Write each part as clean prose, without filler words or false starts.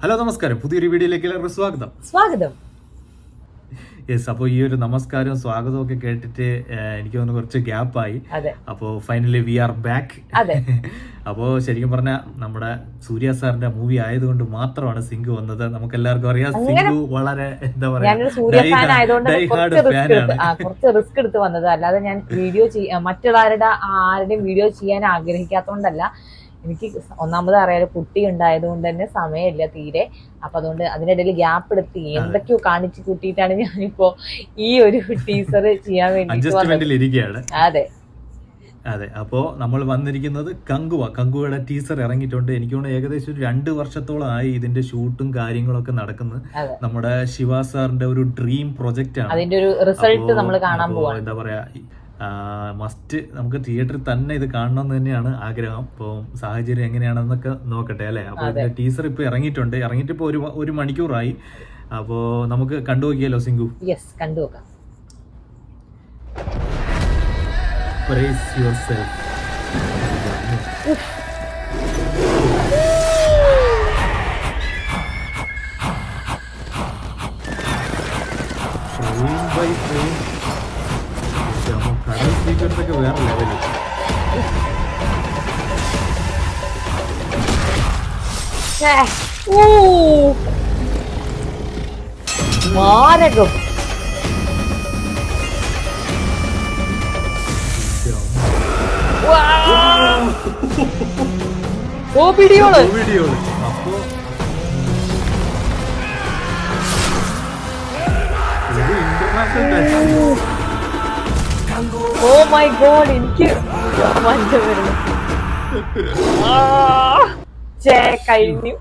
Hello നമസ്കാരം, പുതിയൊരു വീഡിയോയിലേക്ക് എല്ലാവർക്കും സ്വാഗതം. യെസ്, അപ്പോൾ ഈ ഒരു നമസ്കാരവും സ്വാഗതവും ഒക്കെ കേട്ടിട്ട് എനിക്ക് തോന്നുന്നു കുറച്ച് ഗ്യാപ്പായി. അപ്പോൾ ഫൈനലി വി ആർ ബാക്ക്. അപ്പോൾ ശരിക്കും പറഞ്ഞാൽ നമ്മുടെ സൂര്യ സാറിന്റെ മൂവി ആയതുകൊണ്ട് മാത്രമാണ് സിംഗു വന്നത്. നമുക്ക് എല്ലാവർക്കും അറിയാം, സിംഗു വളരെ എന്താ പറയാ കുറച്ച് റിസ്ക് എടുത്ത് വന്നത്. അല്ലാതെ ഞാൻ വീഡിയോ ആരുടെയും വീഡിയോ ചെയ്യാൻ ആഗ്രഹിക്കാത്തതുകൊണ്ടല്ല. എനിക്ക് ഒന്നാമത് അറിയാതെ കുട്ടി ഉണ്ടായത് കൊണ്ട് തന്നെ സമയമില്ല തീരെ. അപ്പൊ അതുകൊണ്ട് അതിനിടയിൽ ഗ്യാപ്പ് എടുത്ത് എന്തൊക്കെയോ കാണിച്ച് കൂട്ടിയിട്ടാണ് ഞാനിപ്പോ ഈ ഒരു ടീസർ ചെയ്യാൻ വേണ്ടി. അതെ, അപ്പോൾ നമ്മൾ വന്നിരിക്കുന്നത് കങ്കുവയുടെ ടീസർ ഇറങ്ങിയിട്ടുണ്ട്. എനിക്ക് തോന്നുന്നു ഏകദേശം ഒരു 2 വർഷത്തോളം ആയി ഇതിന്റെ ഷൂട്ടും കാര്യങ്ങളൊക്കെ നടക്കുന്നത്. നമ്മുടെ ശിവ സാറിന്റെ ഒരു ഡ്രീം പ്രൊജക്റ്റ് ആണ്. അതിന്റെ ഒരു റിസൾട്ട് നമ്മൾ കാണാൻ പോവാ. എന്താ പറയാ, മസ്റ്റ് നമുക്ക് തിയേറ്ററിൽ തന്നെ ഇത് കാണണം എന്ന് തന്നെയാണ് ആഗ്രഹം. അപ്പോൾ സാഹചര്യം എങ്ങനെയാണെന്നൊക്കെ നോക്കട്ടെ അല്ലേ. അപ്പോൾ ഇതിന്റെ ടീസർ ഇപ്പൊ ഇറങ്ങിയിട്ട് ഇപ്പൊ ഒരു മണിക്കൂറായി. അപ്പോ നമുക്ക് കണ്ടുനോക്കിയാലോ സിംഗു? യെസ്, കണ്ടുനോക്കാം. Brace yourself. Frame by frame. കടൽ സീക്വൻസ് ഒക്കെ വേറെ ലെവലിൽ. മാരകം. വീഡിയോള് അപ്പോ ഇന്റർനാഷണൽ. ഓ മൈ ഗോഡ്, എനിക്ക് കഴിഞ്ഞു.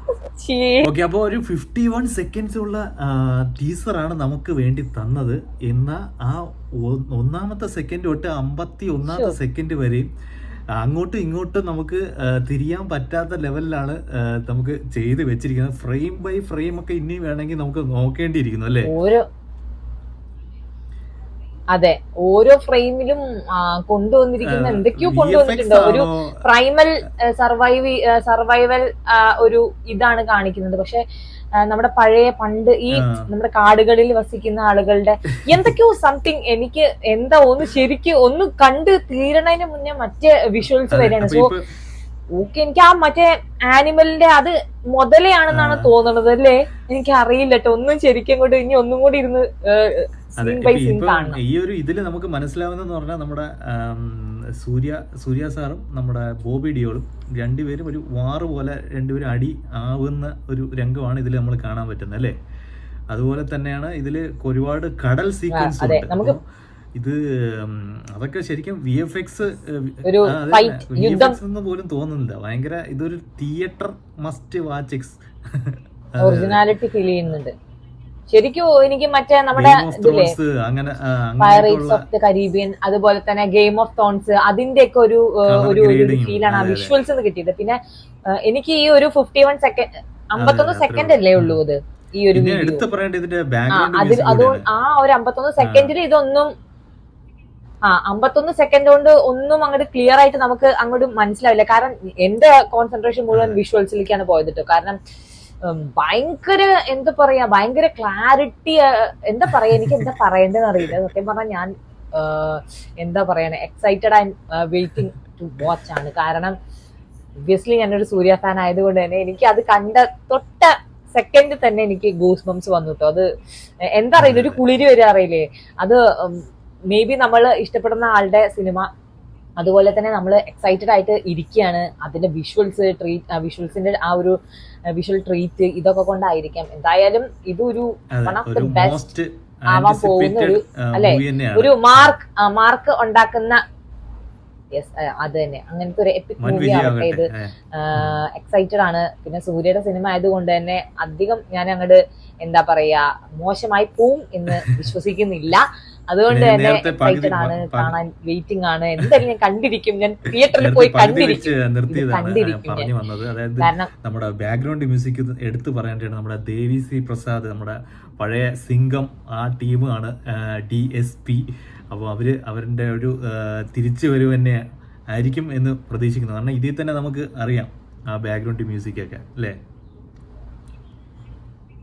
ഓക്കെ, അപ്പോൾ ഒരു 51 സെക്കൻഡ്സ് ഉള്ള ടീസറാണ് നമുക്ക് വേണ്ടി തന്നത്. എന്നാൽ ആ ഒന്നാമത്തെ സെക്കൻഡ് തൊട്ട് 51 സെക്കൻഡ് വരെയും അങ്ങോട്ടും ഇങ്ങോട്ടും നമുക്ക് തിരിയാൻ പറ്റാത്ത ലെവലിലാണ് നമുക്ക് ചെയ്ത് വെച്ചിരിക്കുന്നത്. ഫ്രെയിം ബൈ ഫ്രെയിം ഒക്കെ ഇനി വേണമെങ്കിൽ നമുക്ക് നോക്കേണ്ടിയിരിക്കുന്നു അല്ലേ? അതെ, ഓരോ ഫ്രെയിമിലും കൊണ്ടുവന്നിരിക്കുന്ന എന്തൊക്കെയോ കൊണ്ടുവന്നിട്ടുണ്ട്. ഒരു പ്രൈമൽ സർവൈവൽ ഒരു ഇതാണ് കാണിക്കുന്നത്. പക്ഷെ നമ്മുടെ പണ്ട് ഈ നമ്മുടെ കാടുകളിൽ വസിക്കുന്ന ആളുകളുടെ എന്തൊക്കെയോ സംതിങ് എനിക്ക് ഒന്ന് കണ്ട് തീരണതിന് മുന്നേ മറ്റേ വിഷ്വൽസ് വരെയാണ്. സോ ഓക്കെ, എനിക്ക് ആ മറ്റേ ആനിമലിന്റെ അത് മുതലയാണെന്നാണ് തോന്നുന്നത് അല്ലേ? എനിക്ക് അറിയില്ല കേട്ടോ, ഒന്നും ശരിക്കും കൊണ്ട് ഇനി ഒന്നും കൂടി ഇരുന്ന് ഈ ഒരു ഇതില് നമുക്ക് മനസ്സിലാവുന്നതെന്ന് പറഞ്ഞാൽ നമ്മുടെ സൂര്യ സാറും നമ്മുടെ ബോബി ഡിയോളും രണ്ടുപേരും ഒരു വാറ് പോലെ രണ്ടുപേരും അടി ആവുന്ന ഒരു രംഗമാണ് ഇതിൽ നമ്മൾ കാണാൻ പറ്റുന്നത് അല്ലേ? അതുപോലെ തന്നെയാണ് ഇതില് ഒരുപാട് കടൽ സീക്വൻസ് ഉണ്ട്. ഇത് അതൊക്കെ ശരിക്കും VFX എന്ന് പോലും തോന്നുന്നില്ല. ഭയങ്കര ഇതൊരു theatre must watch originality feel ചെയ്യുന്നുണ്ട് ശരിക്കും. എനിക്ക് മറ്റേ നമ്മുടെ പൈറേറ്റ്സ് ഓഫ് ദ കരീബിയൻ, അതുപോലെ തന്നെ ഗെയിം ഓഫ് തോൺസ്, അതിന്റെ ഒക്കെ ഒരു ഫീലാണ് ആ വിഷ്വൽസ് കിട്ടിയത്. പിന്നെ എനിക്ക് ഈ ഒരു 51 സെക്കൻഡ് അല്ലേ ഉള്ളൂ ഇത് ഈ ഒരു വീഡിയോ. അതുകൊണ്ട് ആ ഒരു 51 സെക്കൻഡിൽ ഇതൊന്നും 51 സെക്കൻഡ് കൊണ്ട് ഒന്നും അങ്ങോട്ട് ക്ലിയർ ആയിട്ട് നമുക്ക് അങ്ങോട്ട് മനസ്സിലാവില്ല. കാരണം എന്റെ കോൺസെൻട്രേഷൻ മുഴുവൻ വിഷ്വൽസിലേക്കാണ് പോയത് കേട്ടോ. കാരണം ഭയങ്കര ഭയങ്കര ക്ലാരിറ്റി, എനിക്ക് എന്താ പറയേണ്ടതെന്ന് അറിയില്ല സത്യം പറഞ്ഞാൽ. ഞാൻ excited and waiting to watch ആണ്. കാരണം ഒബ്വിയസ്ലി ഞാനൊരു സൂര്യ ഫാൻ ആയതുകൊണ്ട് തന്നെ എനിക്ക് അത് കണ്ട തൊട്ട സെക്കൻഡ് തന്നെ എനിക്ക് ഗൂസ് ബംസ് വന്നു കേട്ടോ. അത് എന്താ അറിയില്ല, ഒരു കുളിര് വരെ അറിയില്ലേ. അത് മേ ബി നമ്മൾ ഇഷ്ടപ്പെടുന്ന ആളുടെ സിനിമ, അതുപോലെ തന്നെ നമ്മൾ എക്സൈറ്റഡ് ആയിട്ട് ഇരിക്കുകയാണ്. അതിന്റെ വിഷ്വൽസിന്റെ ആ ഒരു വിഷ്വൽ ട്രീറ്റ് ഇതൊക്കെ കൊണ്ടായിരിക്കാം. എന്തായാലും ഇതൊരു വൺ ഓഫ് ദ ബെസ്റ്റ് ആവാൻ പോകുന്ന ഒരു അല്ലെ, ഒരു മാർക്ക് ഉണ്ടാക്കുന്ന അത് തന്നെ അങ്ങനത്തെ ഒരു എപ്പിക് മൂവി ആവട്ടെ ഇത്. എക്സൈറ്റഡ് ആണ്. പിന്നെ സൂര്യയുടെ സിനിമ ആയതുകൊണ്ട് തന്നെ അധികം ഞാൻ അങ്ങോട്ട് എന്താ പറയാ മോശമായി പോവും എന്ന് വിശ്വസിക്കുന്നില്ല. അതുകൊണ്ട് തന്നെ എക്സൈറ്റഡ് ആണ്, കാണാൻ വെയിറ്റിംഗ് ആണ്. എന്തായാലും ഞാൻ കണ്ടിരിക്കും, ഞാൻ തിയേറ്ററിൽ പോയി കണ്ടിരിക്കും. കാരണം നമ്മുടെ ബാക്ക്ഗ്രൗണ്ട് മ്യൂസിക് എടുത്തു പറയേണ്ടതാണ് നമ്മുടെ ദേവി ശ്രീ പ്രസാദ്, നമ്മുടെ പഴയ സിംഗം ആ ടീമാണ് DSP. അപ്പോൾ അവരുടെ ഒരു തിരിച്ചു വരവ് തന്നെ ആയിരിക്കും എന്ന് പ്രതീക്ഷിക്കുന്നു. കാരണം ഇതിൽ തന്നെ നമുക്ക് അറിയാം ആ ബാക്ക്ഗ്രൗണ്ട് മ്യൂസിക് ഒക്കെ അല്ലേ?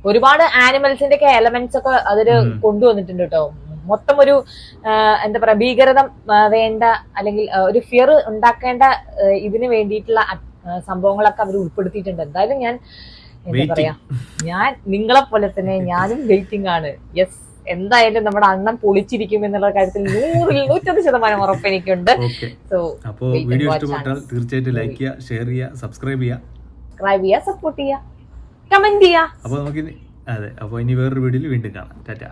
ഒരുപാട് ആനിമൽസിന്റെ ഒക്കെ എലമെന്റ്സ് ഒക്കെ അതില് കൊണ്ടുവന്നിട്ടുണ്ട് കേട്ടോ. മൊത്തം ഒരു എന്താ പറയാ ഭീകരത വേണ്ട അല്ലെങ്കിൽ ഒരു ഫിയർ ഉണ്ടാക്കേണ്ട ഇതിന് വേണ്ടിയിട്ടുള്ള സംഭവങ്ങളൊക്കെ അവർ ഉൾപ്പെടുത്തിയിട്ടുണ്ട്. എന്തായാലും ഞാൻ എന്താ പറയാ, ഞാൻ നിങ്ങളെ പോലെ തന്നെ ഞാനും വെയിറ്റിംഗ് ആണ്. യെസ്, എന്തായാലും നമ്മുടെ അണ്ണൻ പൊളിച്ചിരിക്കും എന്നുള്ള കാര്യത്തിൽ 100% ഉറപ്പ് എനിക്കുണ്ട്. സോ അപ്പോൾ വീഡിയോ ഇഷ്ടപ്പെട്ടാൽ തീർച്ചയായിട്ടും ലൈക്ക് ചെയ്യുക, ഷെയർ ചെയ്യുക, സബ്സ്ക്രൈബ് ചെയ്യുക, സപ്പോർട്ട് ചെയ്യുക, കമന്റ് ചെയ്യുക. അപ്പോൾ നമുക്ക് അതെ, അപ്പോൾ ഇനി വേറൊരു വീഡിയോയിൽ വീണ്ടും കാണാം. ടാറ്റാ.